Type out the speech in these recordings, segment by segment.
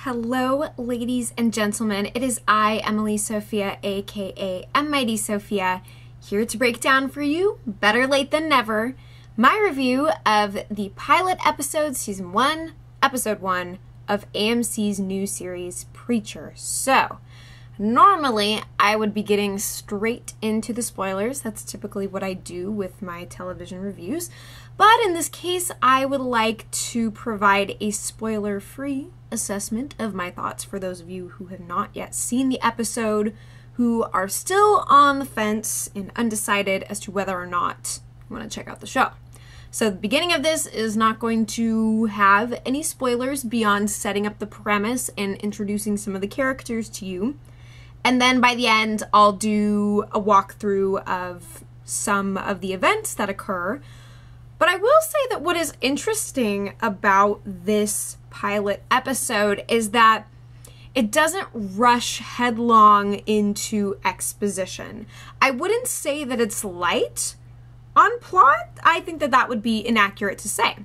Hello, ladies and gentlemen. It is I, Emily Sophia, aka Mighty Sophia, here to break down for you, better late than never, my review of the pilot episode, season 1, episode 1 of AMC's new series, Preacher. So, normally I would be getting straight into the spoilers. That's typically what I do with my television reviews. But in this case, I would like to provide a spoiler-free assessment of my thoughts for those of you who have not yet seen the episode, who are still on the fence and undecided as to whether or not you want to check out the show. So the beginning of this is not going to have any spoilers beyond setting up the premise and introducing some of the characters to you. And then by the end, I'll do a walkthrough of some of the events that occur. But I will say that what is interesting about this pilot episode is that it doesn't rush headlong into exposition. I wouldn't say that it's light on plot. I think that that would be inaccurate to say.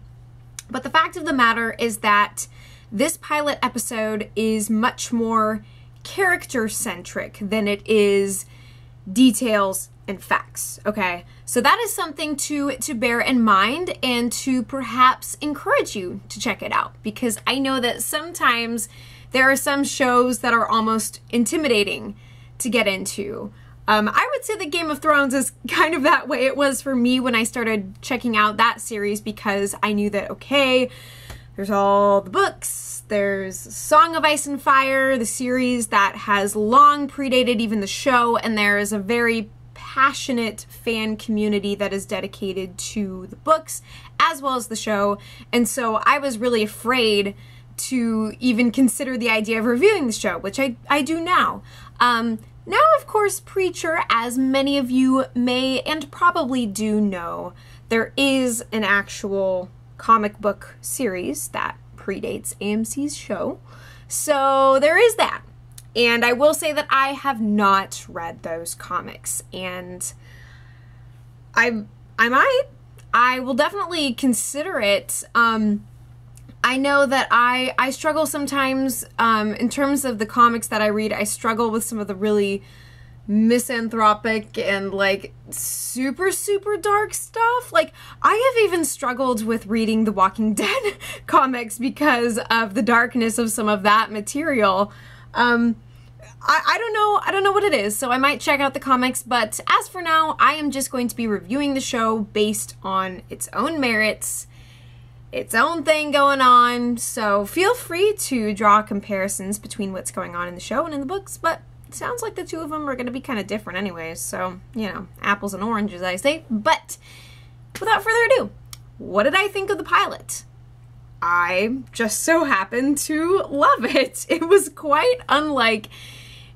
But the fact of the matter is that this pilot episode is much more character-centric than it is details and facts, okay? So that is something to bear in mind and to perhaps encourage you to check it out, because I know that sometimes there are some shows that are almost intimidating to get into. I would say that Game of Thrones is kind of that way. It was for me when I started checking out that series, because I knew that, okay, there's all the books, there's Song of Ice and Fire, the series that has long predated even the show, and there is a very passionate fan community that is dedicated to the books as well as the show. And so I was really afraid to even consider the idea of reviewing the show, which I do now. Now, of course, Preacher, as many of you may and probably do know, there is an actual comic book series that predates AMC's show. So there is that. And I will say that I have not read those comics, and I will definitely consider it. I know that I struggle sometimes, in terms of the comics that I read, I struggle with some of the really misanthropic and like super dark stuff. Like, I have even struggled with reading the Walking Dead comics because of the darkness of some of that material. I don't know what it is, so I might check out the comics, but as for now, I am just going to be reviewing the show based on its own merits, its own thing going on, so feel free to draw comparisons between what's going on in the show and in the books, but it sounds like the two of them are going to be kind of different anyways, so, you know, apples and oranges, I say. But without further ado, what did I think of the pilot? I just so happened to love it. It was quite unlike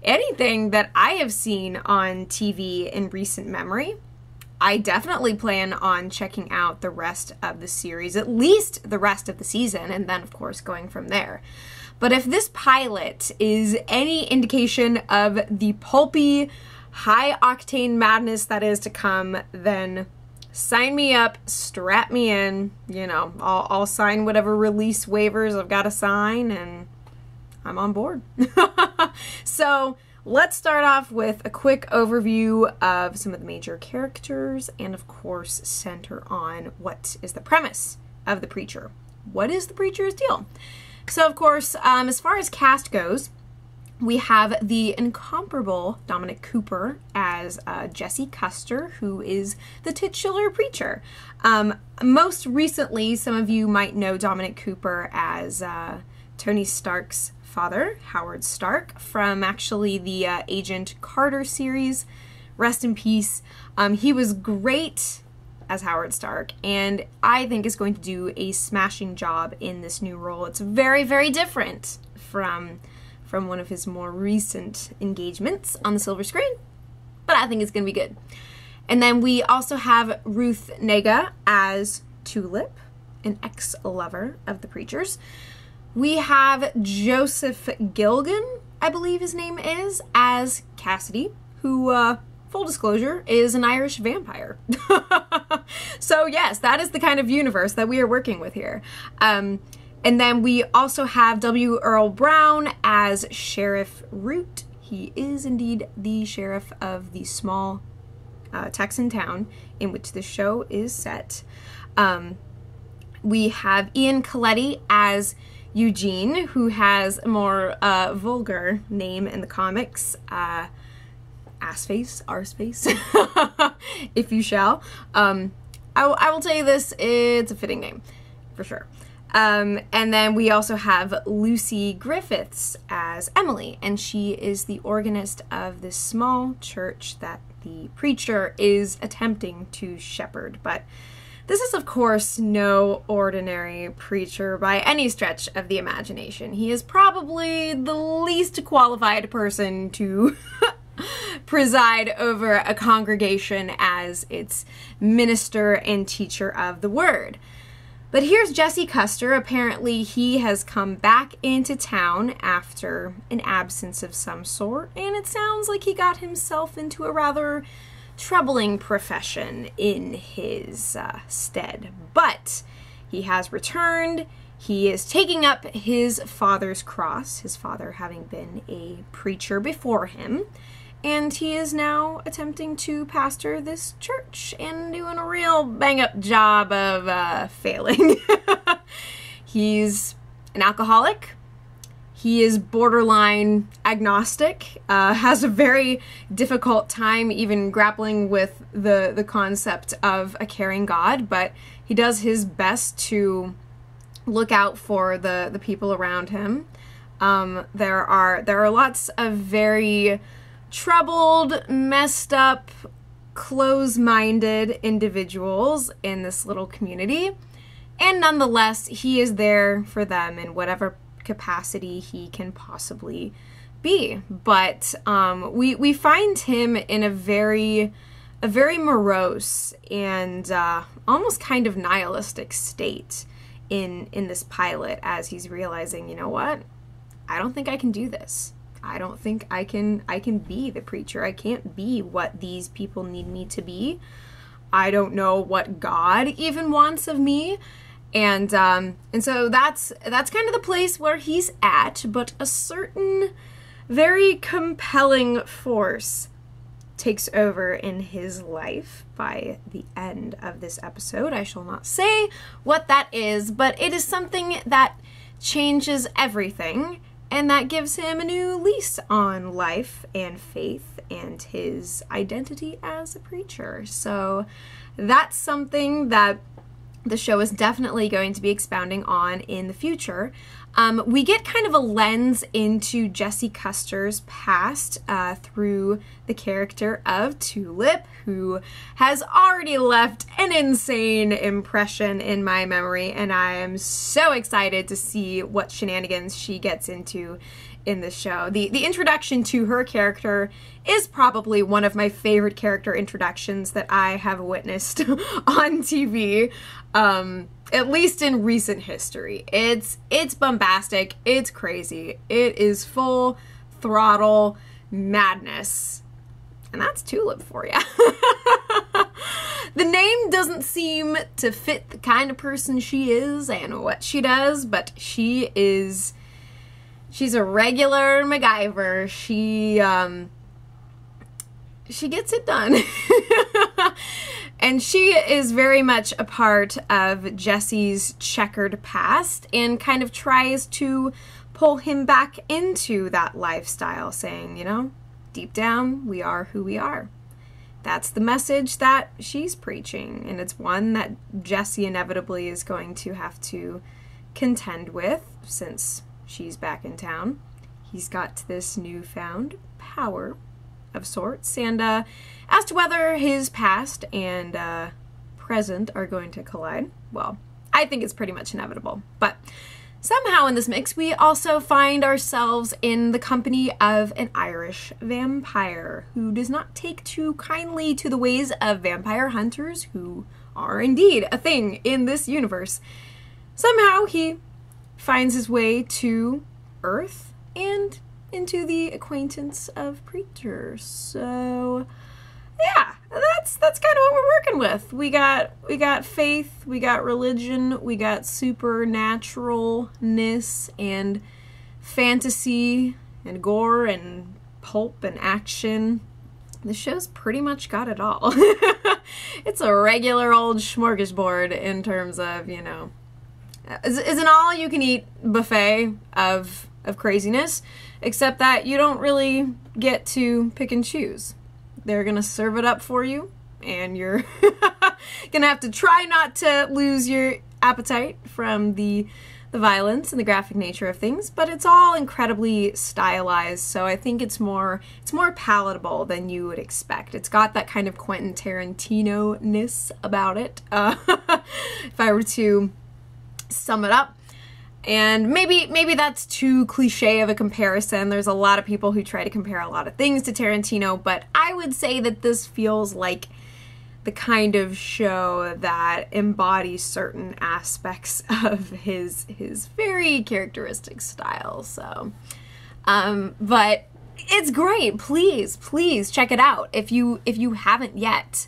anything that I have seen on TV in recent memory. I definitely plan on checking out the rest of the series, at least the rest of the season, and then, of course, going from there. But if this pilot is any indication of the pulpy, high-octane madness that is to come, then sign me up, strap me in, you know, I'll sign whatever release waivers I've got to sign, and I'm on board. So let's start off with a quick overview of some of the major characters and, of course, center on what is the premise of The Preacher. What is The Preacher's deal? So, of course, as far as cast goes, we have the incomparable Dominic Cooper as Jesse Custer, who is the titular preacher. Most recently, some of you might know Dominic Cooper as Tony Stark's father, Howard Stark, from actually the Agent Carter series. Rest in peace. He was great as Howard Stark, and I think is going to do a smashing job in this new role. It's very different from one of his more recent engagements on the silver screen, but I think it's going to be good. And then we also have Ruth Negga as Tulip, an ex-lover of the Preacher's. We have Joseph Gilgan, I believe his name is, as Cassidy, who, full disclosure, is an Irish vampire. So yes, that is the kind of universe that we are working with here. And then we also have W. Earl Brown as Sheriff Root. He is indeed the sheriff of the small Texan town in which the show is set. We have Ian Coletti as Eugene, who has a more vulgar name in the comics, Assface, Arseface, if you shall. I will tell you this, it's a fitting name, for sure. And then we also have Lucy Griffiths as Emily, and she is the organist of this small church that the preacher is attempting to shepherd. But this is, of course, no ordinary preacher by any stretch of the imagination. He is probably the least qualified person to preside over a congregation as its minister and teacher of the word. But here's Jesse Custer. Apparently he has come back into town after an absence of some sort, and it sounds like he got himself into a rather troubling profession in his stead. But he has returned. He is taking up his father's cross, his father having been a preacher before him, and he is now attempting to pastor this church and doing a real bang-up job of failing. He's an alcoholic. He is borderline agnostic, has a very difficult time even grappling with the concept of a caring God, but he does his best to look out for the people around him. There are lots of very troubled, messed up, close-minded individuals in this little community, and nonetheless, he is there for them in whatever capacity he can possibly be. But we find him in a very morose and almost kind of nihilistic state in this pilot, as he's realizing, you know what, I don't think I can do this. I don't think I can be the preacher. I can't be what these people need me to be. I don't know what God even wants of me. And so that's kind of the place where he's at, but a certain very compelling force takes over in his life by the end of this episode. I shall not say what that is, but it is something that changes everything, and that gives him a new lease on life and faith and his identity as a preacher. So that's something that the show is definitely going to be expounding on in the future. We get kind of a lens into Jesse Custer's past through the character of Tulip, who has already left an insane impression in my memory, and I am so excited to see what shenanigans she gets into in the show. The introduction to her character is probably one of my favorite character introductions that I have witnessed on TV, at least in recent history. It's bombastic, it's crazy, it is full throttle madness, and that's Tulip for you. The name doesn't seem to fit the kind of person she is and what she does, but she's a regular MacGyver. She gets it done. And she is very much a part of Jesse's checkered past and kind of tries to pull him back into that lifestyle, saying, you know, deep down, we are who we are. That's the message that she's preaching, and it's one that Jesse inevitably is going to have to contend with since she's back in town. He's got this newfound power of sorts, and as to whether his past and present are going to collide, well, I think it's pretty much inevitable. But somehow in this mix, we also find ourselves in the company of an Irish vampire who does not take too kindly to the ways of vampire hunters, who are indeed a thing in this universe. Somehow he finds his way to Earth and into the acquaintance of preachers. So yeah, that's kind of what we're working with. We got faith, we got religion, we got supernaturalness and fantasy and gore and pulp and action. The show's pretty much got it all. It's a regular old smorgasbord in terms of, you know, is an all-you-can-eat buffet of craziness, except that you don't really get to pick and choose. They're gonna serve it up for you, and you're gonna have to try not to lose your appetite from the violence and the graphic nature of things, but it's all incredibly stylized, so I think it's more palatable than you would expect. It's got that kind of Quentin Tarantino-ness about it, if I were to sum it up. And maybe that's too cliche of a comparison. There's a lot of people who try to compare a lot of things to Tarantino, but I would say that this feels like the kind of show that embodies certain aspects of his very characteristic style. So, but it's great. Please check it out if you haven't yet.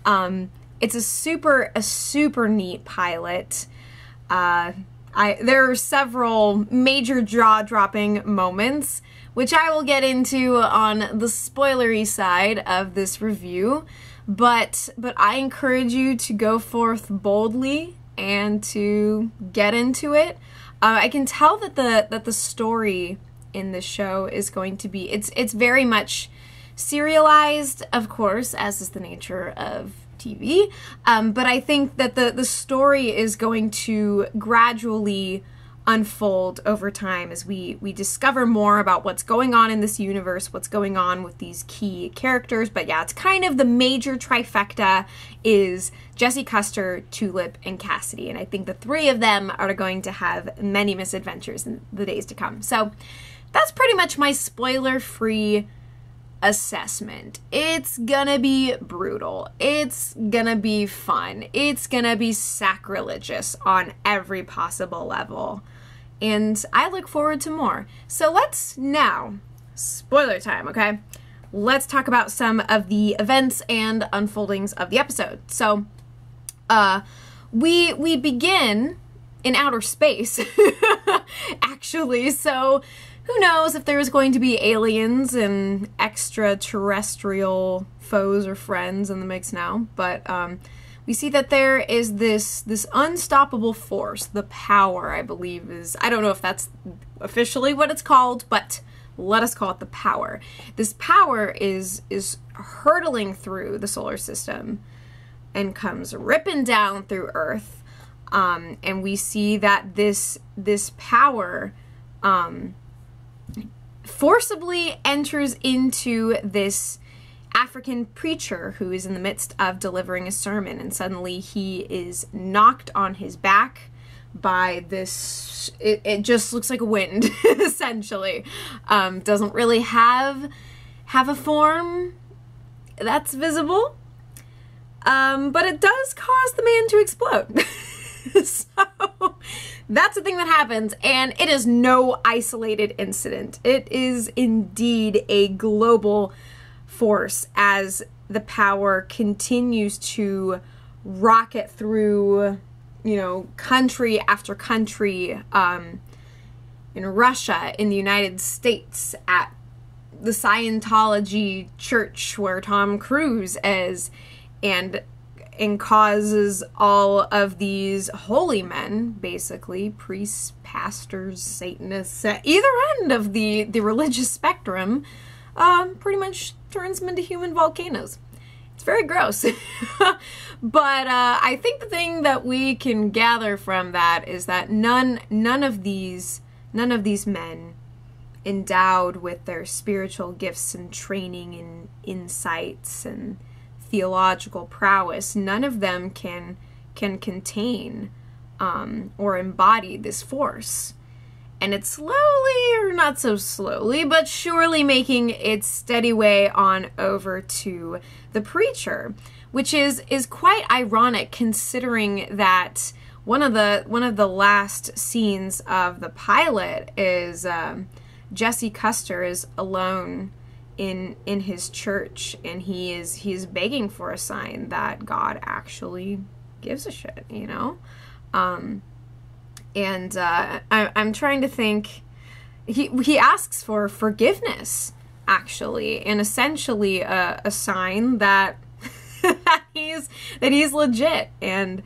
It's a super neat pilot. There are several major jaw-dropping moments, which I will get into on the spoilery side of this review, but I encourage you to go forth boldly and to get into it. I can tell that the story in this show is going to be, it's very much serialized, of course, as is the nature of TV, but I think that the story is going to gradually unfold over time as we discover more about what's going on in this universe, what's going on with these key characters. But yeah, it's kind of the major trifecta is Jesse, Custer, Tulip, and Cassidy, and I think the three of them are going to have many misadventures in the days to come. So that's pretty much my spoiler-free assessment. It's gonna be brutal. It's gonna be fun. It's gonna be sacrilegious on every possible level. And I look forward to more. So let's now, spoiler time, okay? Let's talk about some of the events and unfoldings of the episode. So, we begin in outer space, actually. So, who knows if there's going to be aliens and extraterrestrial foes or friends in the mix now, but we see that there is this unstoppable force, the power, I believe is, I don't know if that's officially what it's called, but let us call it the power. This power is hurtling through the solar system and comes ripping down through Earth, and we see that this power forcibly enters into this African preacher who is in the midst of delivering a sermon, and suddenly he is knocked on his back by this, it just looks like a wind, essentially. Doesn't really have a form that's visible, but it does cause the man to explode. So that's the thing that happens, and it is no isolated incident. It is indeed a global force as the power continues to rocket through, you know, country after country, in Russia, in the United States, at the Scientology church where Tom Cruise is, and causes all of these holy men, basically, priests, pastors, Satanists, at either end of the religious spectrum, pretty much turns them into human volcanoes. It's very gross. But I think the thing that we can gather from that is that none of these men endowed with their spiritual gifts and training and insights and theological prowess, none of them can contain or embody this force. And it's slowly, or not so slowly, but surely making its steady way on over to the preacher, which is quite ironic considering that one of the last scenes of the pilot is Jesse Custer is alone in his church, and he's begging for a sign that God actually gives a shit, you know? I'm trying to think. He asks for forgiveness, actually, and essentially a sign that that he's legit. And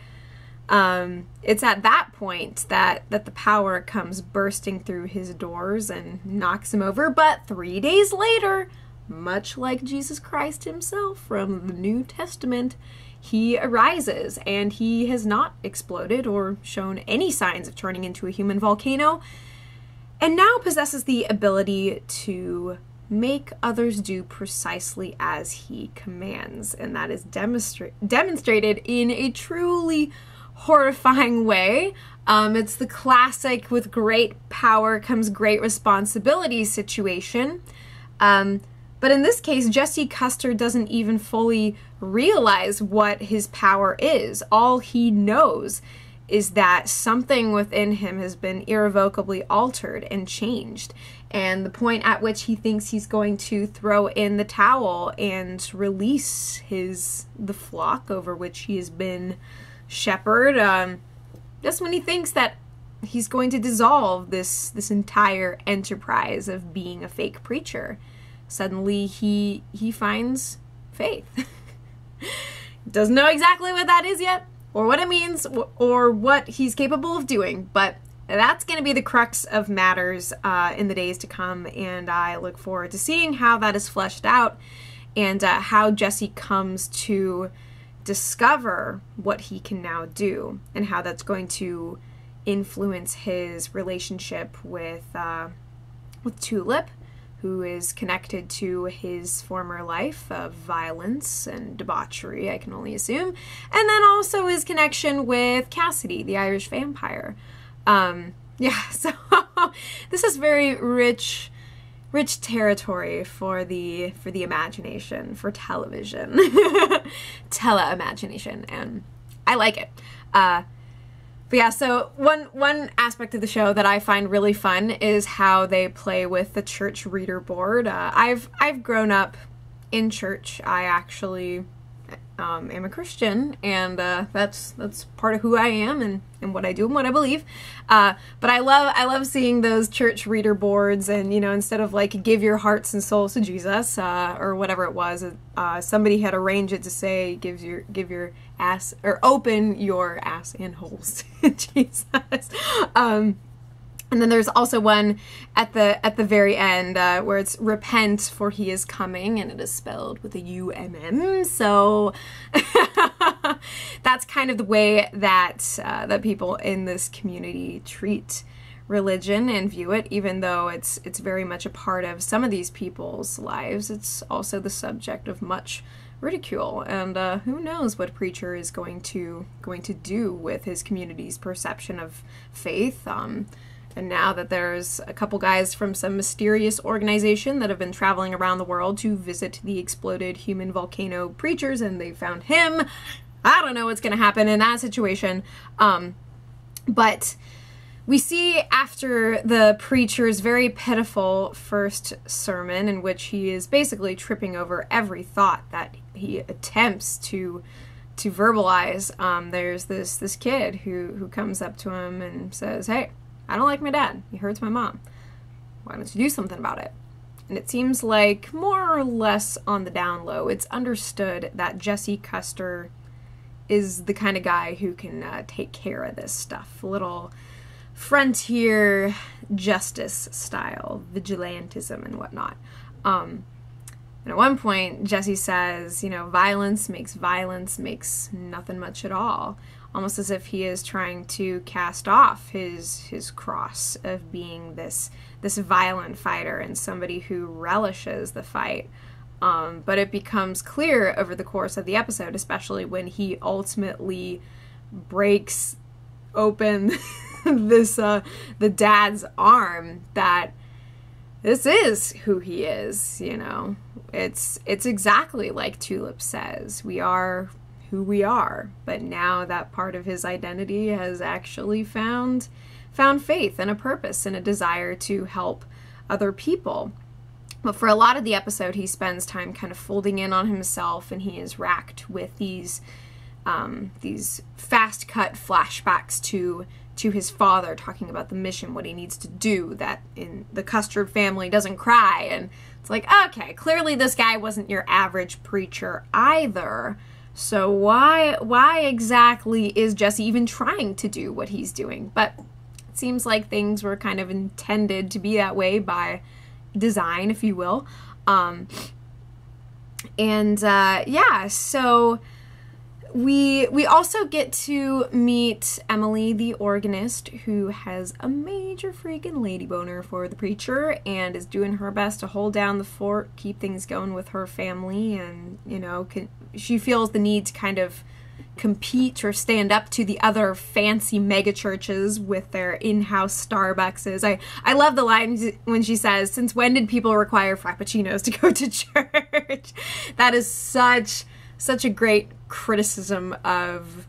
it's at that point that the power comes bursting through his doors and knocks him over. But 3 days later, much like Jesus Christ himself from the New Testament, he arises, and he has not exploded or shown any signs of turning into a human volcano, and now possesses the ability to make others do precisely as he commands. And that is demonstrated in a truly horrifying way. It's the classic with great power comes great responsibility situation. But in this case, Jesse Custer doesn't even fully realize what his power is. All he knows is that something within him has been irrevocably altered and changed. And the point at which he thinks he's going to throw in the towel and release the flock over which he has been shepherd, just when he thinks that he's going to dissolve this entire enterprise of being a fake preacher, suddenly he finds faith. Doesn't know exactly what that is yet, or what it means, or what he's capable of doing, but that's going to be the crux of matters in the days to come, and I look forward to seeing how that is fleshed out, and how Jesse comes to discover what he can now do, and how that's going to influence his relationship with Tulip, who is connected to his former life of violence and debauchery, I can only assume, and then also his connection with Cassidy, the Irish vampire. Yeah, so this is very rich territory for the imagination, for television, tele-imagination, and I like it. But yeah, so one aspect of the show that I find really fun is how they play with the church reader board. I've grown up in church. I actually am a Christian, and that's part of who I am and what I do and what I believe. But I love seeing those church reader boards, and instead of like give your hearts and souls to Jesus or whatever it was, somebody had arranged it to say give your ass, or open your ass and holes to Jesus. And then there's also one at the very end where it's repent for he is coming, and it is spelled with a U-M-M. So that's kind of the way that that people in this community treat religion and view it, even though it's very much a part of some of these people's lives. It's also the subject of much ridicule, and who knows what preacher is going to do with his community's perception of faith. And now that there's a couple guys from some mysterious organization that have been traveling around the world to visit the exploded human volcano preachers, and they found him, I don't know what's going to happen in that situation. But we see after the preacher's very pitiful first sermon, in which he is basically tripping over every thought that he attempts to verbalize, there's this kid who comes up to him and says, "Hey, I don't like my dad. He hurts my mom. Why don't you do something about it?" And it seems like more or less on the down low, it's understood that Jesse Custer is the kind of guy who can take care of this stuff. A little frontier justice style, vigilantism and whatnot. And at one point, Jesse says, violence makes nothing much at all. Almost as if he is trying to cast off his cross of being this violent fighter and somebody who relishes the fight. But it becomes clear over the course of the episode, especially when he ultimately breaks open the dad's arm, that this is who he is. It's exactly like Tulip says. We are who we are, but now that part of his identity has actually found faith and a purpose and a desire to help other people. But for a lot of the episode, he spends time kind of folding in on himself, and he is racked with these fast-cut flashbacks to his father, talking about the mission, what he needs to do, that in the Custer family doesn't cry. And it's like, okay, clearly this guy wasn't your average preacher either. So why exactly is Jesse even trying to do what he's doing? But it seems like things were kind of intended to be that way by design, if you will. Yeah, so we also get to meet Emily, the organist, who has a major freaking lady boner for the preacher and is doing her best to hold down the fort, keep things going with her family, and, you know, she feels the need to kind of compete or stand up to the other fancy mega churches with their in-house Starbuckses. I love the line when she says, "Since when did people require frappuccinos to go to church?" That is such a great criticism of,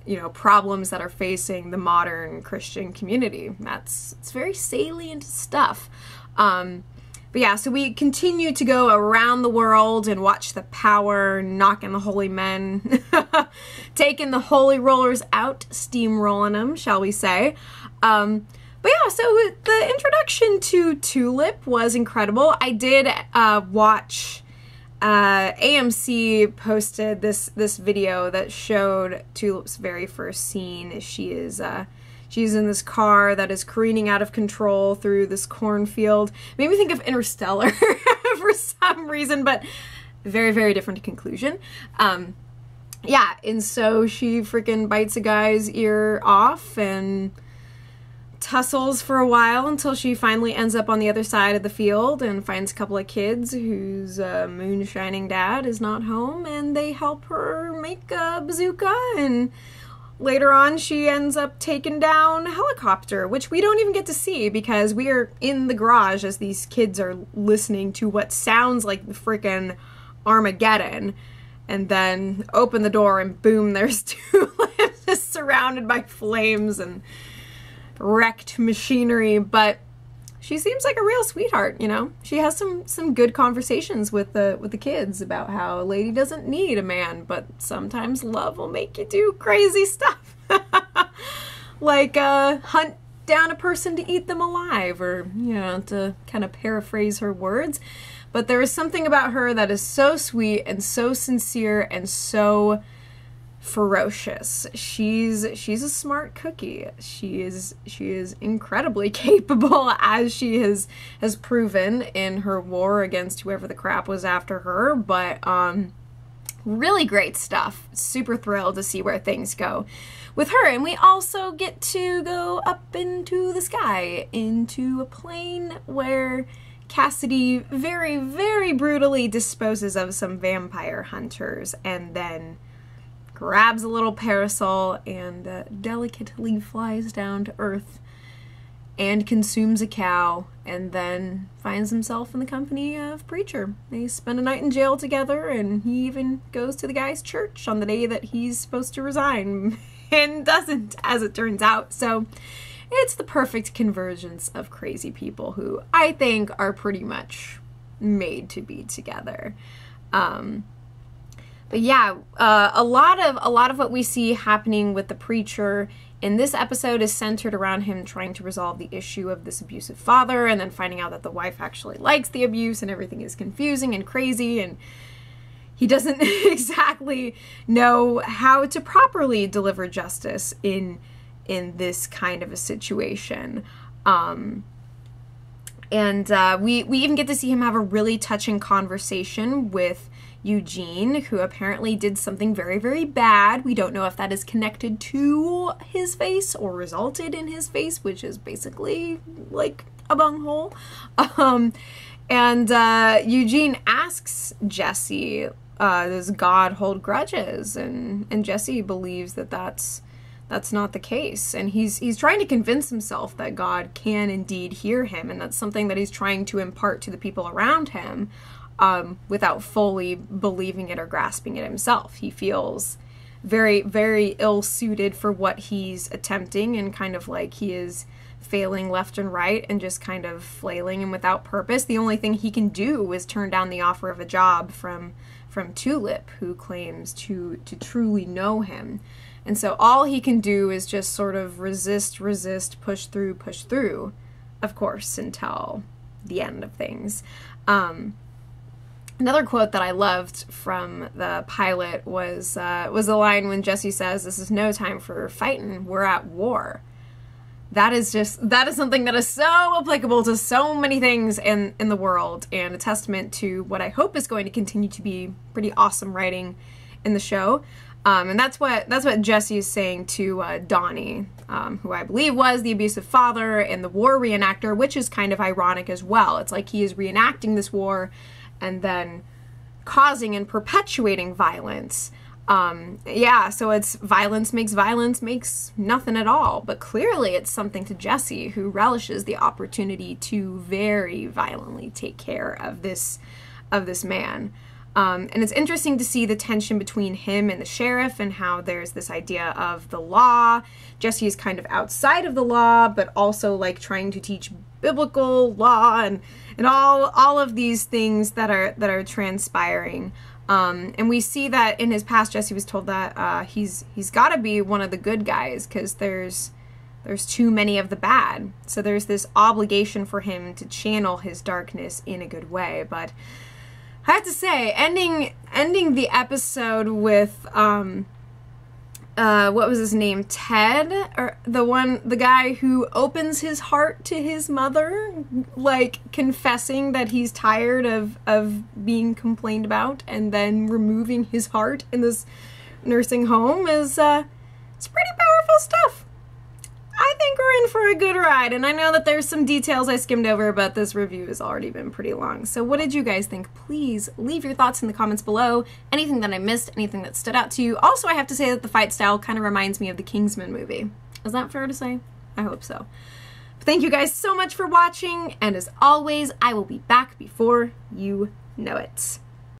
you know, problems that are facing the modern Christian community. It's very salient stuff. But yeah, so we continue to go around the world and watch the power, knocking the holy men, taking the holy rollers out, steamrolling them, shall we say. But yeah, so the introduction to Tulip was incredible. I did watch, AMC posted this video that showed Tulip's very first scene. She's in this car that is careening out of control through this cornfield. Made me think of Interstellar for some reason, but very, very different conclusion. Yeah, and so she freaking bites a guy's ear off and tussles for a while until she finally ends up on the other side of the field and finds a couple of kids whose moonshining dad is not home, and they help her make a bazooka, and later on, she ends up taking down a helicopter, which we don't even get to see because we are in the garage as these kids are listening to what sounds like the frickin' Armageddon. And then open the door and boom, there's Tulip just surrounded by flames and wrecked machinery. But she seems like a real sweetheart, you know? She has some good conversations with the kids about how a lady doesn't need a man, but sometimes love will make you do crazy stuff. Like hunt down a person to eat them alive, or, you know, to kind of paraphrase her words. But there is something about her that is so sweet and so sincere and so ferocious. She's a smart cookie. She is incredibly capable, as she has proven in her war against whoever the crap was after her. But really great stuff. Super thrilled to see where things go with her. And we also get to go up into the sky, into a plane where Cassidy very, very brutally disposes of some vampire hunters, and then grabs a little parasol and delicately flies down to Earth and consumes a cow, and then finds himself in the company of Preacher. They spend a night in jail together, and he even goes to the guy's church on the day that he's supposed to resign, and doesn't, as it turns out. So it's the perfect convergence of crazy people who I think are pretty much made to be together. But yeah, a lot of what we see happening with the Preacher in this episode is centered around him trying to resolve the issue of this abusive father, and then finding out that the wife actually likes the abuse, and everything is confusing and crazy, and he doesn't exactly know how to properly deliver justice in this kind of a situation. We even get to see him have a really touching conversation with Eugene, who apparently did something very, very bad. We don't know if that is connected to his face or resulted in his face, which is basically like a bunghole. Eugene asks Jesse, does God hold grudges? And Jesse believes that that's not the case. And he's trying to convince himself that God can indeed hear him, and that's something that he's trying to impart to the people around him, without fully believing it or grasping it himself. He feels very, very ill-suited for what he's attempting, and kind of like he is failing left and right and just kind of flailing and without purpose. The only thing he can do is turn down the offer of a job from Tulip, who claims to truly know him. And so all he can do is just sort of resist, push through, of course, until the end of things. Another quote that I loved from the pilot was the line when Jesse says, "This is no time for fighting, we're at war." That is something that is so applicable to so many things in the world, and a testament to what I hope is going to continue to be pretty awesome writing in the show. And that's what Jesse is saying to Donnie, who I believe was the abusive father and the war reenactor, which is kind of ironic as well. It's like he is reenacting this war and then causing and perpetuating violence. Yeah, so it's violence makes nothing at all. But clearly it's something to Jesse, who relishes the opportunity to very violently take care of this man. And it's interesting to see the tension between him and the sheriff, and how there's this idea of the law. Jesse is kind of outside of the law, but also like trying to teach biblical law and all of these things that are transpiring. And we see that in his past, Jesse was told that he's got to be one of the good guys because there's too many of the bad. So there's this obligation for him to channel his darkness in a good way. But I have to say, ending the episode with what was his name? Ted, or the guy who opens his heart to his mother, like confessing that he's tired of being complained about, and then removing his heart in this nursing home is it's pretty powerful stuff. I think we're in for a good ride, and I know that there's some details I skimmed over, but this review has already been pretty long. So what did you guys think? Please leave your thoughts in the comments below. Anything that I missed, anything that stood out to you. Also, I have to say that the fight style kind of reminds me of the Kingsman movie. Is that fair to say? I hope so. But thank you guys so much for watching, and as always, I will be back before you know it.